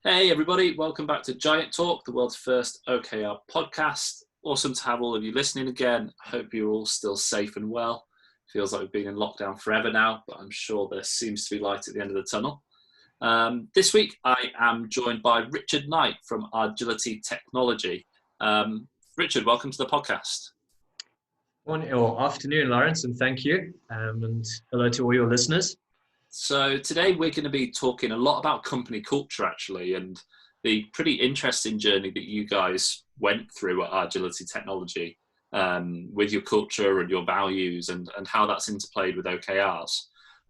Hey everybody, welcome back to Giant Talk, the world's first OKR podcast. Awesome to have all of you listening again. I hope you're all still safe and well. Feels like we've been in lockdown forever now, but I'm sure there seems to be light at the end of the tunnel. This week I am joined by Richard Knight from Agility Technology. Richard, welcome to the podcast. Morning or afternoon, Lawrence, and thank you. And hello to all your listeners. So today we're going to be talking a lot about company culture actually, and the pretty interesting journey that you guys went through at Agility Technology with your culture and your values and how that's interplayed with OKRs.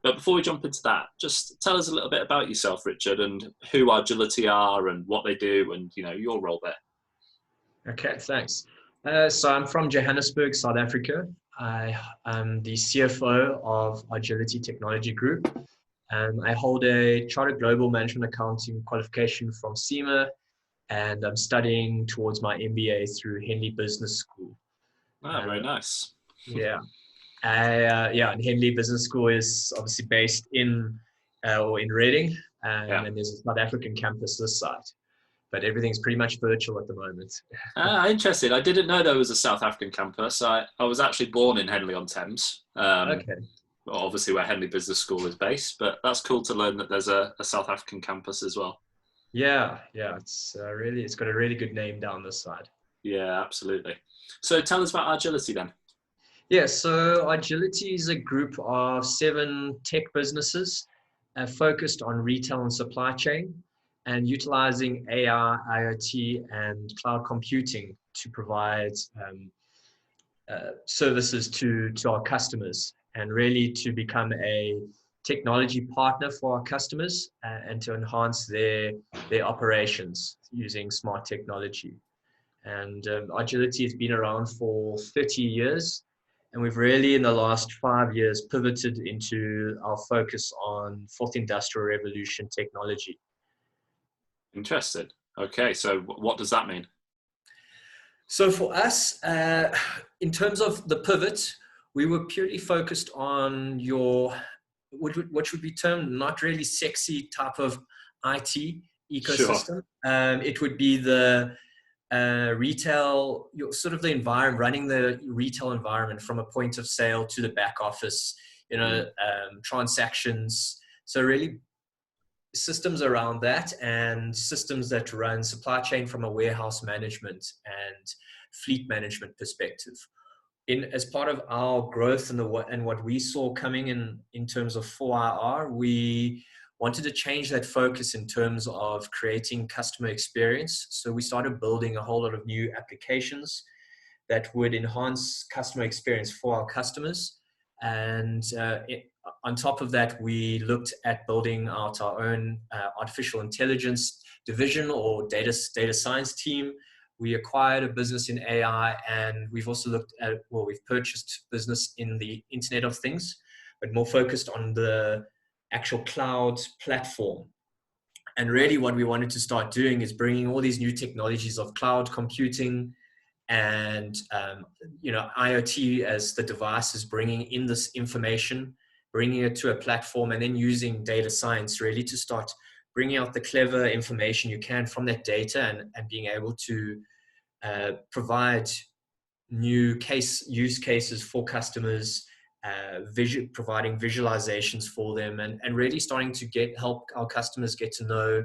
But before we jump into that, just tell us a little bit about yourself, Richard, and who Agility are and what they do and, your role there. Okay, thanks. So I'm from Johannesburg, South Africa. I am the CFO of Agility Technology Group. I hold a Chartered Global Management Accounting qualification from SEMA, and I'm studying towards my MBA through Henley Business School. Oh, very nice. Yeah. And Henley Business School is obviously based in Reading, and there's a South African campus this side. But everything's pretty much virtual at the moment. Interesting. I didn't know there was a South African campus. I was actually born in Henley-on-Thames. Okay. Obviously where Henley Business School is based, but that's cool to learn that there's a South African campus as well. Yeah, it's got a really good name down this side. Yeah, absolutely. So tell us about Agility then. Yeah, so Agility is a group of 7 tech businesses focused on retail and supply chain and utilizing AI, IoT, and cloud computing to provide services to our customers, and really to become a technology partner for our customers and to enhance their operations using smart technology. And Agility has been around for 30 years, and we've really in the last 5 years pivoted into our focus on fourth industrial revolution technology. Interesting. Okay, so what does that mean? So for us, in terms of the pivot, we were purely focused on what would be termed not really sexy type of IT ecosystem. Sure. It would be the retail, sort of the environment, running the retail environment from a point of sale to the back office, transactions. So really systems around that, and systems that run supply chain from a warehouse management and fleet management perspective. As part of our growth and what we saw coming in terms of 4IR, we wanted to change that focus in terms of creating customer experience. So we started building a whole lot of new applications that would enhance customer experience for our customers. And on top of that, we looked at building out our own artificial intelligence division or data science team. We acquired a business in AI, and we've also we've purchased business in the Internet of Things, but more focused on the actual cloud platform. And really what we wanted to start doing is bringing all these new technologies of cloud computing and IoT as the devices, bringing in this information, bringing it to a platform, and then using data science really to start bringing out the clever information you can from that data and being able to provide new use cases for customers, providing visualizations for them, and really starting to help our customers get to know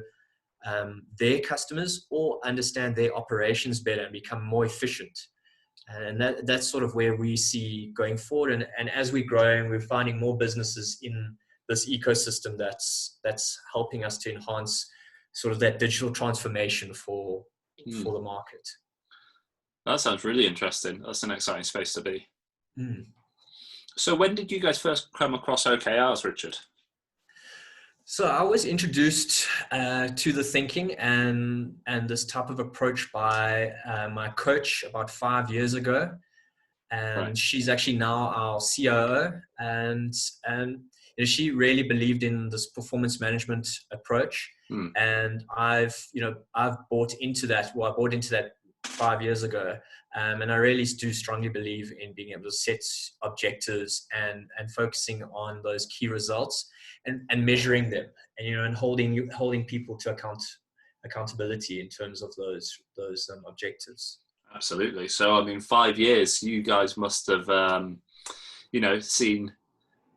their customers or understand their operations better and become more efficient. And that's sort of where we see going forward. And as we're growing, we're finding more businesses in this ecosystem that's helping us to enhance sort of that digital transformation for the market. That sounds really interesting. That's an exciting space to be. Mm. So when did you guys first come across OKRs, Richard? So I was introduced to the thinking and this type of approach by my coach about 5 years ago. And right. She's actually now our COO. And she really believed in this performance management approach. Mm. And I've bought into that. Well, I bought into that 5 years ago. And I really do strongly believe in being able to set objectives and focusing on those key results and measuring them and holding people to account accountability in terms of those objectives. Absolutely. So, I mean, 5 years, you guys must have, seen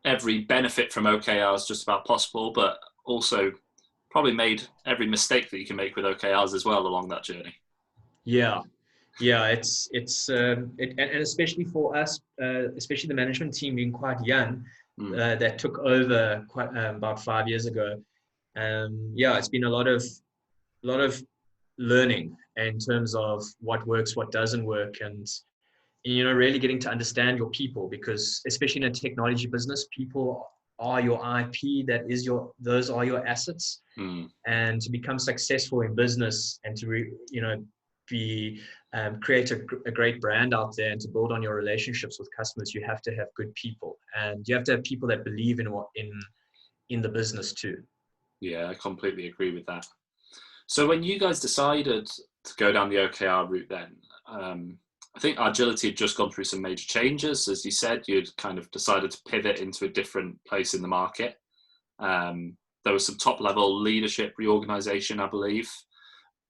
every benefit from OKRs just about possible, but also probably made every mistake that you can make with OKRs as well along that journey. Yeah, and especially for us, especially the management team being quite young, that took over quite about 5 years ago. It's been a lot of learning in terms of what works, what doesn't work, and really getting to understand your people, because especially in a technology business, people are your IP. Those are your assets. And to become successful in business and to create a great brand out there and to build on your relationships with customers, you have to have good people, and you have to have people that believe in the business too. Yeah, I completely agree with that. So when you guys decided to go down the OKR route then, I think Agility had just gone through some major changes. As you said, you'd kind of decided to pivot into a different place in the market. There was some top-level leadership reorganization, I believe.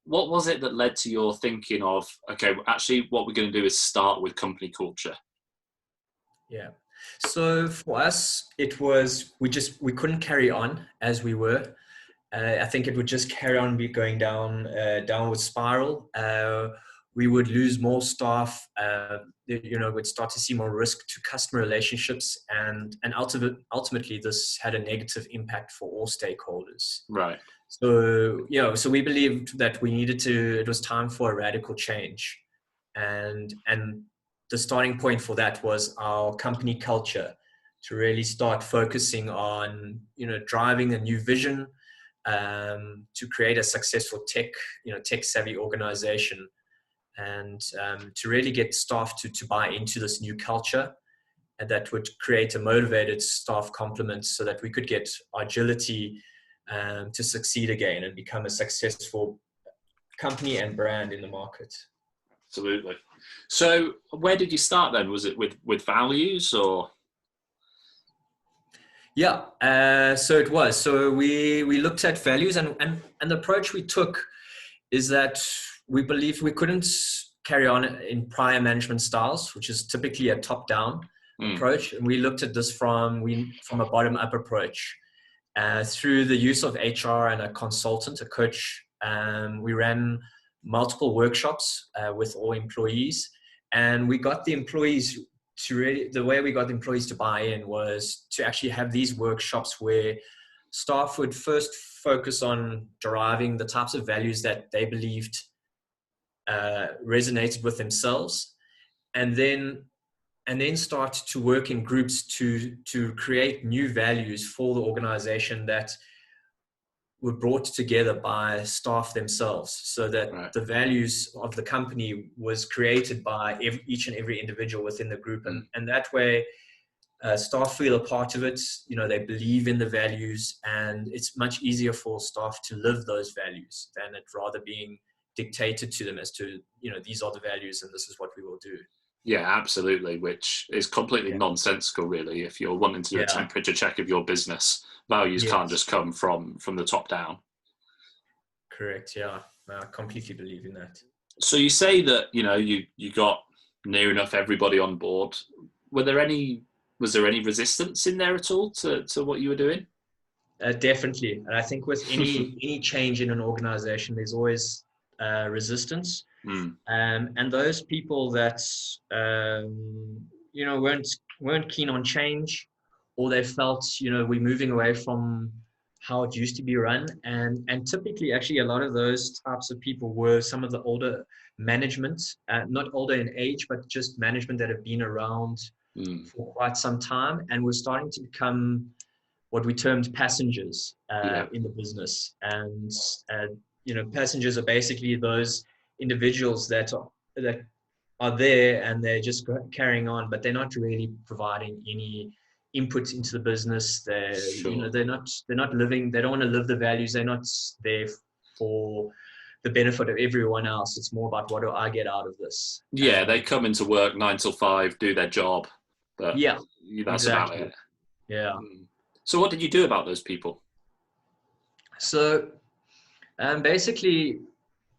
What was it that led to your thinking of, okay, actually what we're going to do is start with company culture? Yeah. So for us, it was, we couldn't carry on as we were. I think it would just carry on going downward spiral. We would lose more staff. We'd start to see more risk to customer relationships, and ultimately this had a negative impact for all stakeholders. Right. So we believed that it was time for a radical change, and the starting point for that was our company culture, to really start focusing on driving a new vision, to create a successful tech savvy organization, and to really get staff to buy into this new culture, and that would create a motivated staff complement so that we could get Agility to succeed again and become a successful company and brand in the market. Absolutely. So where did you start then? Was it with values or? Yeah, so it was. So we looked at values, and the approach we took is that we believed we couldn't carry on in prior management styles, which is typically a top-down approach. And we looked at this from a bottom-up approach. Through the use of HR and a consultant, a coach, we ran multiple workshops with all employees, and we got the employees the way we got the employees to buy in was to actually have these workshops where staff would first focus on deriving the types of values that they believed resonated with themselves, and then start to work in groups to create new values for the organization that were brought together by staff themselves, so that the values of the company was created by each and every individual within the group. And that way staff feel a part of it, they believe in the values, and it's much easier for staff to live those values than it rather being dictated to them as to, these are the values and this is what we will do. Yeah, absolutely, which is completely nonsensical, really. If you're wanting to do a temperature check of your business, values can't just come from the top down. Correct, yeah. I completely believe in that. So you say that, you got near enough everybody on board. Was there any resistance in there at all to what you were doing? Definitely. And I think with any change in an organization, there's always resistance. And those people that weren't keen on change, or they felt we're moving away from how it used to be run, and typically actually a lot of those types of people were some of the older management, not older in age, but just management that have been around for quite some time, and we're starting to become what we termed passengers in the business. And passengers are basically those individuals that are there and they're just carrying on, but they're not really providing any input into the business. They're not living. They don't want to live the values. They're not there for the benefit of everyone else. It's more about, what do I get out of this? Yeah, they come into work 9 till 5, do their job, but that's exactly about it. Yeah. So what did you do about those people? So Basically,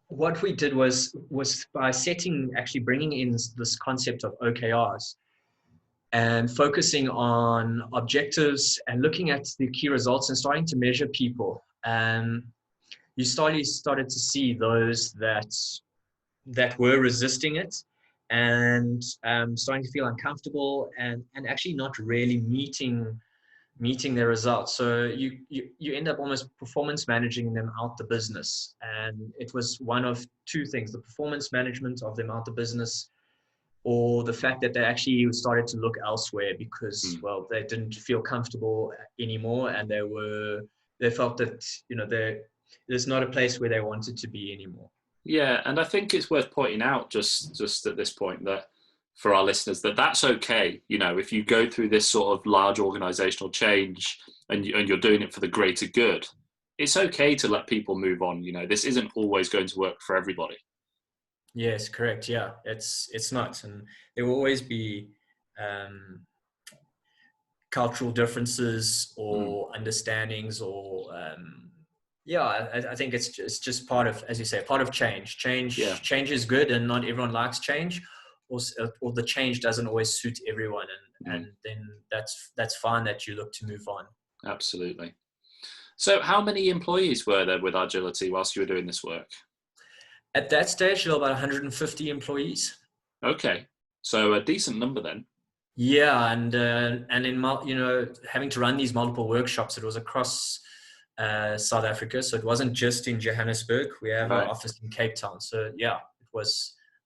what we did was by actually bringing in this concept of OKRs and focusing on objectives and looking at the key results and starting to measure people. You started to see those that were resisting it and starting to feel uncomfortable and actually not really meeting their results. So you end up almost performance managing them out the business. And it was one of two things: the performance management of them out the business, or the fact that they actually started to look elsewhere because, well, they didn't feel comfortable anymore, and they felt that, there's not a place where they wanted to be anymore. Yeah, and I think it's worth pointing out just at this point that for our listeners that that's okay. If you go through this sort of large organizational change and you're doing it for the greater good, it's okay to let people move on. This isn't always going to work for everybody. Yes, correct. Yeah, it's not, and there will always be cultural differences or understandings, or I think it's just part of, as you say, part of change. Yeah. Change is good, and not everyone likes change, or the change doesn't always suit everyone, and then that's fine that you look to move on. Absolutely. So how many employees were there with Agility whilst you were doing this work? At that stage, there were about 150 employees. Okay, so a decent number then. Yeah, and in having to run these multiple workshops, it was across South Africa, so it wasn't just in Johannesburg. We have an office in Cape Town, so yeah, it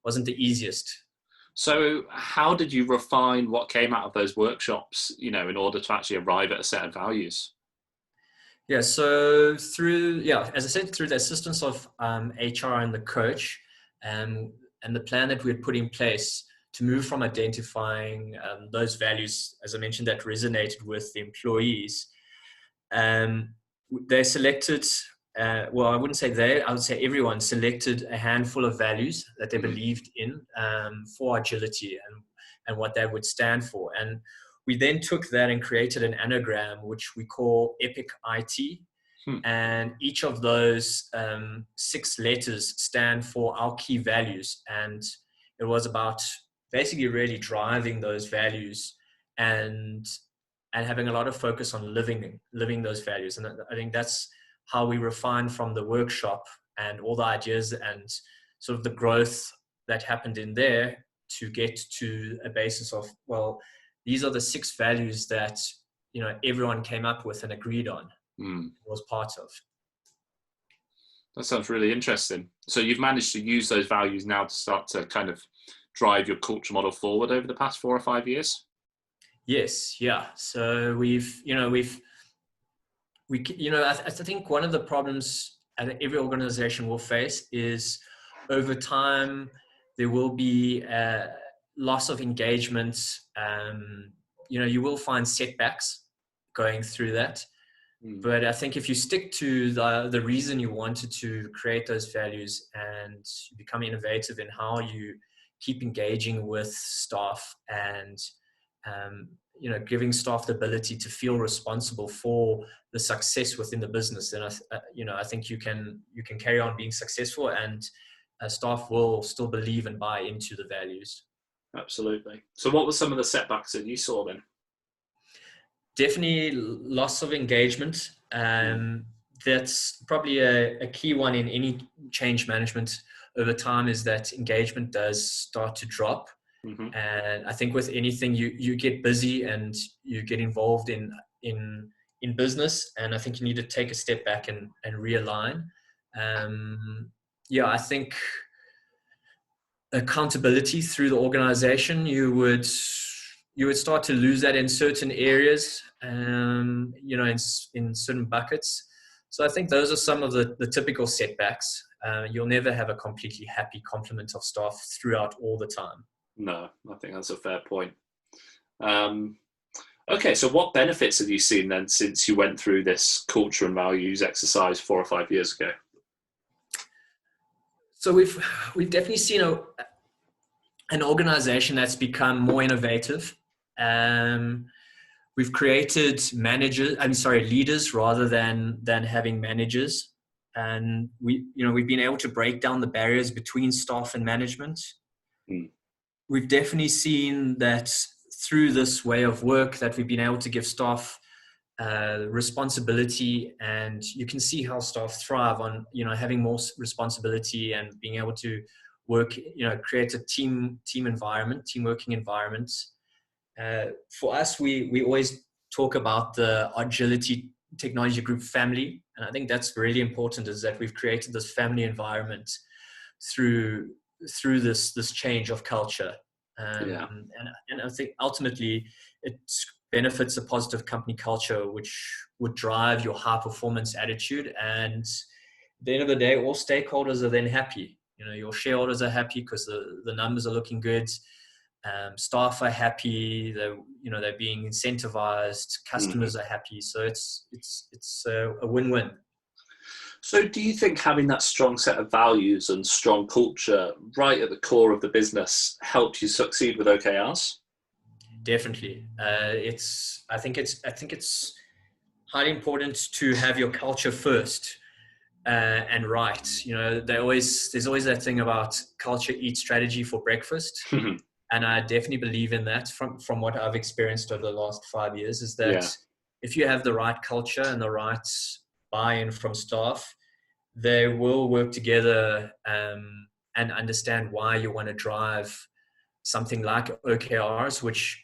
wasn't the easiest. So how did you refine what came out of those workshops, in order to actually arrive at a set of values? Yeah, so as I said, through the assistance of HR and the coach, and the plan that we had put in place to move from identifying those values, as I mentioned, that resonated with the employees. They selected, I wouldn't say I would say everyone selected a handful of values that they believed in for agility and what that would stand for. And we then took that and created an anagram, which we call EPIC IT. And each of those 6 letters stand for our key values. And it was about basically really driving those values and having a lot of focus on living those values. And I think that's how we refined from the workshop and all the ideas and sort of the growth that happened in there to get to a basis of, well, these are the 6 values that, everyone came up with and agreed on, was part of. That sounds really interesting. So you've managed to use those values now to start to kind of drive your culture model forward over the past 4 or 5 years? Yes. Yeah. So I think one of the problems that every organization will face is over time, there will be a loss of engagement. You will find setbacks going through that. But I think if you stick to the reason you wanted to create those values and become innovative in how you keep engaging with staff and giving staff the ability to feel responsible for the success within the business, then I think you can carry on being successful, and staff will still believe and buy into the values. Absolutely. So what were some of the setbacks that you saw then? Definitely loss of engagement. That's probably a key one in any change management over time, is that engagement does start to drop. And I think with anything, you get busy and you get involved in business, and I think you need to take a step back and realign. I think accountability through the organization, you would start to lose that in certain areas, in certain buckets. So I think those are some of the typical setbacks. You'll never have a completely happy complement of staff throughout all the time. No, I think that's a fair point. Okay, so what benefits have you seen then since you went through this culture and values exercise 4 or 5 years ago? So we've definitely seen an organization that's become more innovative. We've created leaders rather than having managers. and we've been able to break down the barriers between staff and management. Mm. We've definitely seen that through this way of work that we've been able to give staff responsibility, and you can see how staff thrive on having more responsibility and being able to work, create a team environment, team working environment. For us, we always talk about the Agility Technology Group family, and I think that's really important, is that we've created this family environment through this change of culture. Yeah. And I think ultimately it benefits a positive company culture, which would drive your high performance attitude. And at the end of the day, all stakeholders are then happy. Your shareholders are happy because the numbers are looking good. Staff are happy. They're being incentivized. Customers are happy. So it's a win-win. So do you think having that strong set of values and strong culture right at the core of the business helped you succeed with OKRs? Definitely. I think it's highly important to have your culture first and right. There's always that thing about culture eats strategy for breakfast. And I definitely believe in that from what I've experienced over the last 5 years, is that if you have the right culture and the right buy-in from staff, they will work together and understand why you want to drive something like OKRs, which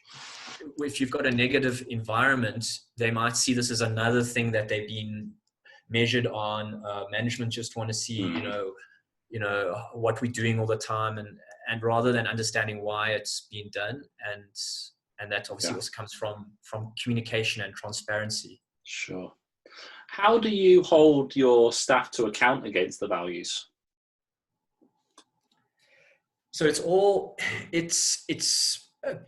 if you've got a negative environment, they might see this as another thing that they've been measured on. Management just want to see, what we're doing all the time, and rather than understanding why it's being done, and that obviously also comes from communication and transparency. Sure. How do you hold your staff to account against the values? So it's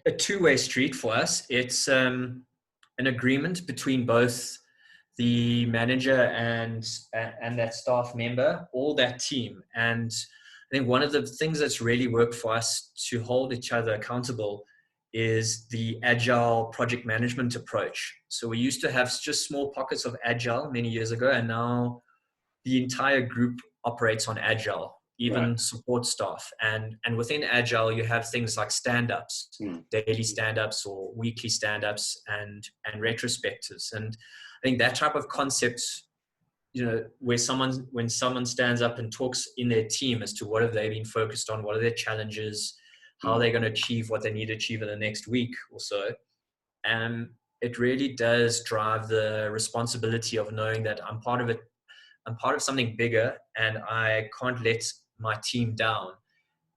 a two-way street for us. It's an agreement between both the manager and that staff member, or that team. And I think one of the things that's really worked for us to hold each other accountable is the agile project management approach. So we used to have just small pockets of agile many years ago, and now the entire group operates on agile, even support staff. And within agile, you have things like stand-ups, daily stand-ups or weekly stand-ups, and retrospectives. And I think that type of concept, when someone stands up and talks in their team as to what have they been focused on, what are their challenges, how are they going to achieve what they need to achieve in the next week or so. And it really does drive the responsibility of knowing that I'm part of it. I'm part of something bigger, and I can't let my team down.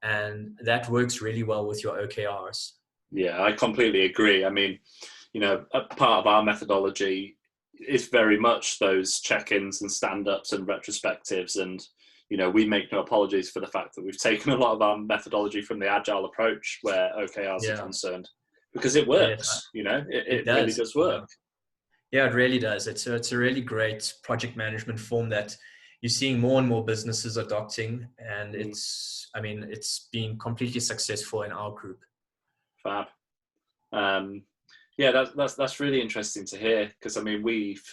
And that works really well with your OKRs. Yeah, I completely agree. I mean, a part of our methodology is very much those check-ins and stand-ups and retrospectives. And, we make no apologies for the fact that we've taken a lot of our methodology from the agile approach where OKRs are concerned, because it works. It really does work. Yeah, it really does. It's a really great project management form that you're seeing more and more businesses adopting, and it's been completely successful in our group. Fab. That's really interesting to hear, because we've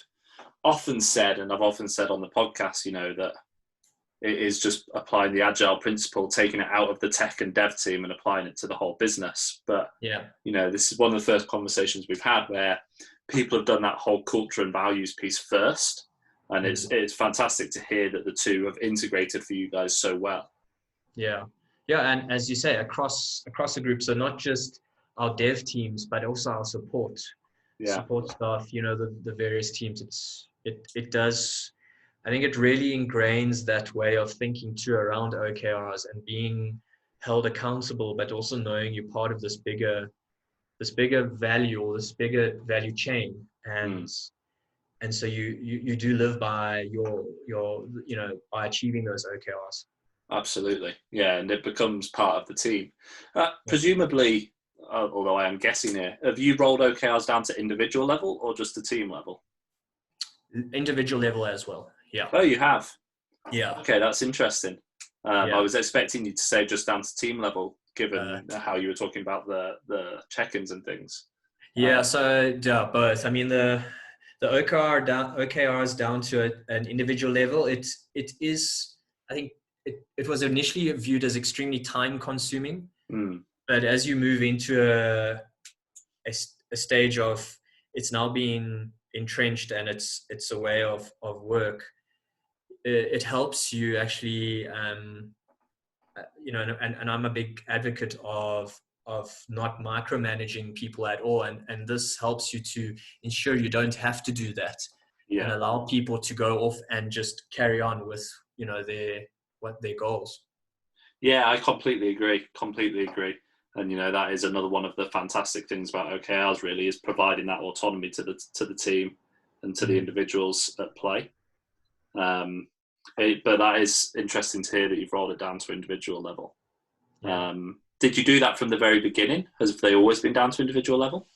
often said, and I've often said on the podcast, that it is just applying the agile principle, taking it out of the tech and dev team and applying it to the whole business. But this is one of the first conversations we've had where people have done that whole culture and values piece first, and it's fantastic to hear that the two have integrated for you guys so well. Yeah, and as you say, across the group, so not just our dev teams, but also our support staff. The various teams. It does. I think it really ingrains that way of thinking too around OKRs and being held accountable, but also knowing you're part of this bigger value, or this bigger value chain. And so you do live by your by achieving those OKRs. Absolutely. Yeah. And it becomes part of the team. Presumably, although I am guessing here, have you rolled OKRs down to individual level or just the team level? Individual level as well. Yeah. Oh, you have? Yeah. Okay, that's interesting. I was expecting you to say just down to team level, given how you were talking about the check-ins and things. So both. I mean, the the OKRs down to an individual level, it is, I think it was initially viewed as extremely time consuming, but as you move into a stage of it's now being entrenched and it's a way of work, it helps you actually, and I'm a big advocate of not micromanaging people at all, and this helps you to ensure you don't have to do that, and allow people to go off and just carry on with their goals. Yeah, I completely agree. And that is another one of the fantastic things about OKRs, really, is providing that autonomy to the team and to the individuals at play. But that is interesting to hear that you've rolled it down to individual level. Yeah. Did you do that from the very beginning? Have they always been down to individual level?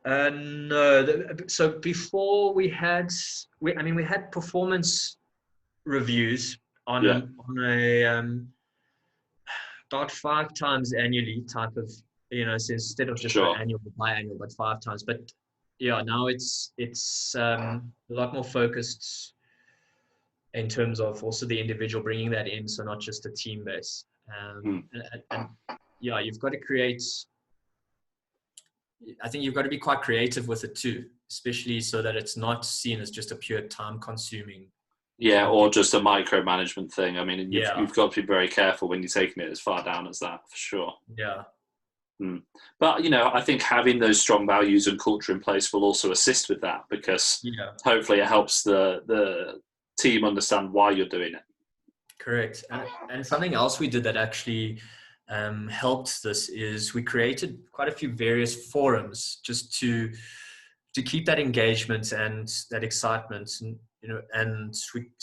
No. So before we had performance reviews on a about 5 times annually type of, so instead of just annual, biannual, but 5 times. But yeah, now it's a lot more focused in terms of also the individual bringing that in, so not just a team base. And yeah, you've got to create. I think you've got to be quite creative with it too, especially so that it's not seen as just a pure time-consuming. Yeah, or just a micromanagement thing. I mean, you've got to be very careful when you're taking it as far down as that, for sure. Yeah. But, I think having those strong values and culture in place will also assist with that, because hopefully it helps the team understand why you're doing it. Correct. And something else we did that actually helped this is we created quite a few various forums just to keep that engagement and that excitement, and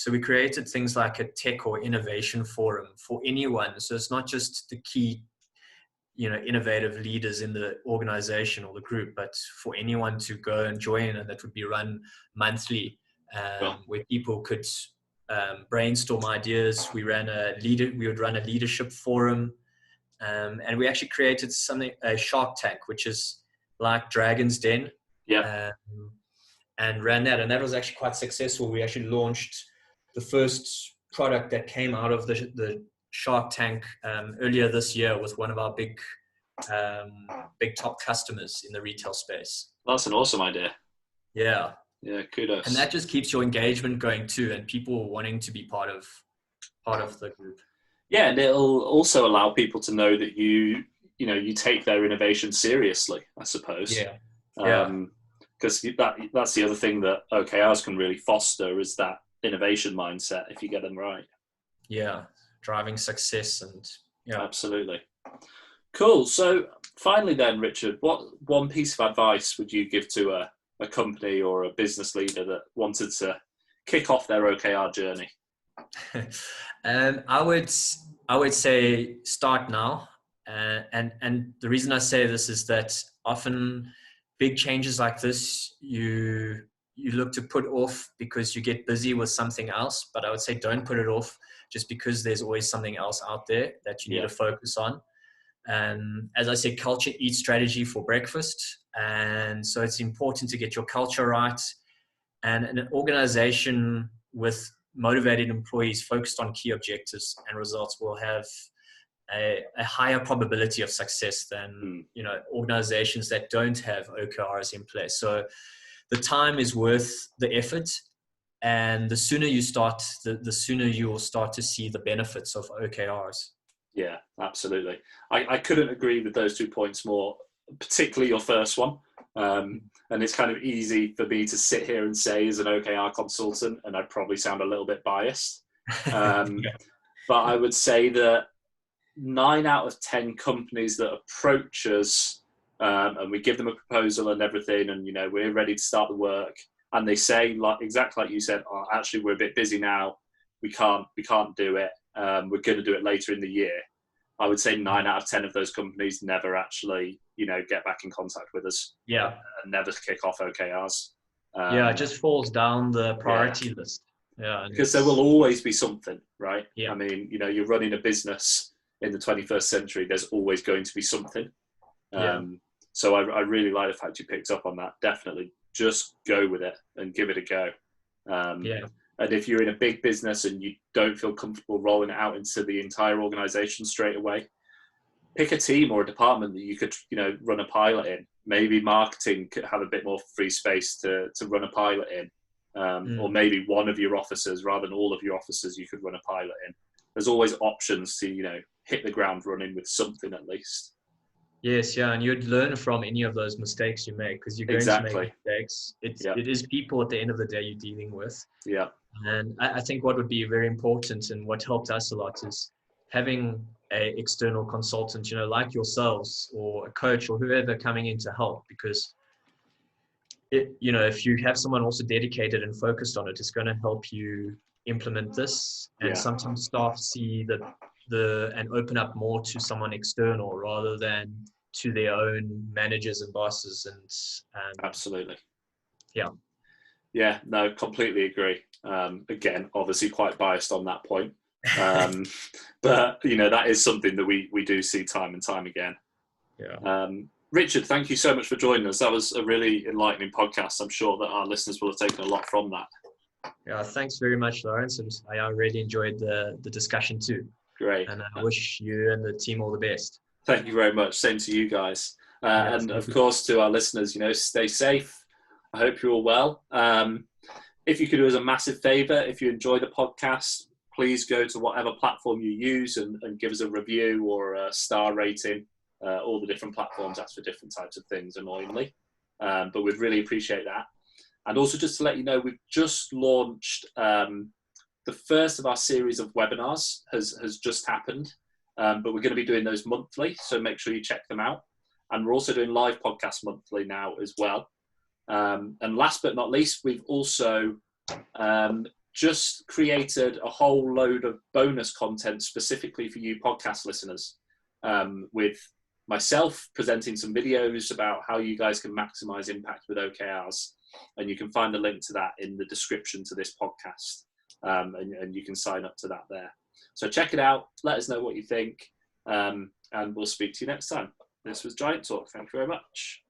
we created things like a tech or innovation forum for anyone. So it's not just the key innovative leaders in the organization or the group, but for anyone to go and join, and that would be run monthly, where people could brainstorm ideas. We would run a leadership forum, and we actually created a Shark Tank, which is like Dragon's Den, and ran that, and that was actually quite successful. We actually launched the first product that came out of the Shark Tank earlier this year with one of our big top customers in the retail space. That's an awesome idea. Yeah, kudos. And that just keeps your engagement going too, and people wanting to be part of the group. Yeah, and it'll also allow people to know that you take their innovation seriously, I suppose. Because that's the other thing that OKRs can really foster, is that innovation mindset, if you get them right. Yeah, driving success. And absolutely. Cool. So finally then, Richard, what one piece of advice would you give to a company or a business leader that wanted to kick off their OKR journey? I would say start now. And the reason I say this is that often big changes like this, you look to put off because you get busy with something else. But I would say don't put it off just because there's always something else out there that you need to focus on. And as I said, culture eats strategy for breakfast. And so it's important to get your culture right. And an organization with motivated employees focused on key objectives and results will have a higher probability of success than organizations that don't have OKRs in place. So the time is worth the effort, and the sooner you start, the sooner you will start to see the benefits of OKRs. Yeah, absolutely. I couldn't agree with those 2 points more, particularly your first one. And it's kind of easy for me to sit here and say as an OKR consultant, and I'd probably sound a little bit biased. But I would say that 9 out of 10 companies that approach us, and we give them a proposal and everything, and we're ready to start the work, and they say, exactly like you said, oh, actually we're a bit busy now, we can't do it, we're going to do it later in the year. I would say 9 out of 10 of those companies never actually get back in contact with us. And never kick off OKRs. It just falls down the priority list. Because there will always be something, right? I mean, you're running a business in the 21st century, there's always going to be something. So I really like the fact you picked up on that. Definitely just go with it and give it a go. Yeah. And if you're in a big business and you don't feel comfortable rolling it out into the entire organization straight away, pick a team or a department that you could, run a pilot in. Maybe marketing could have a bit more free space to run a pilot in. Or maybe one of your officers, rather than all of your officers, you could run a pilot in. There's always options to, hit the ground running with something at least. Yes, yeah, and you'd learn from any of those mistakes you make, because you're going to make mistakes. It is people at the end of the day you're dealing with. Yeah. And I think what would be very important and what helped us a lot is having a external consultant, like yourselves or a coach or whoever coming in to help, because if you have someone also dedicated and focused on it, it's going to help you implement this. And sometimes staff see and open up more to someone external rather than to their own managers and bosses. And absolutely. Yeah, no, completely agree. Again, obviously quite biased on that point. But that is something that we do see time and time again. Richard, thank you so much for joining us. That was a really enlightening podcast. I'm sure that our listeners will have taken a lot from that. Yeah, thanks very much, Lawrence. I really enjoyed the discussion too. Great. And I wish you and the team all the best. Thank you very much. Same to you guys. And of course, to our listeners, stay safe. I hope you're all well. If you could do us a massive favor, if you enjoy the podcast, please go to whatever platform you use and give us a review or a star rating. All the different platforms ask for different types of things, annoyingly. But we'd really appreciate that. And also just to let you know, we've just launched the first of our series of webinars has just happened. But we're going to be doing those monthly, so make sure you check them out. And we're also doing live podcasts monthly now as well. And last but not least, we've also just created a whole load of bonus content specifically for you podcast listeners, with myself presenting some videos about how you guys can maximize impact with OKRs. And you can find the link to that in the description to this podcast. And you can sign up to that there. So check it out. Let us know what you think. And we'll speak to you next time. This was Giant Talk. Thank you very much.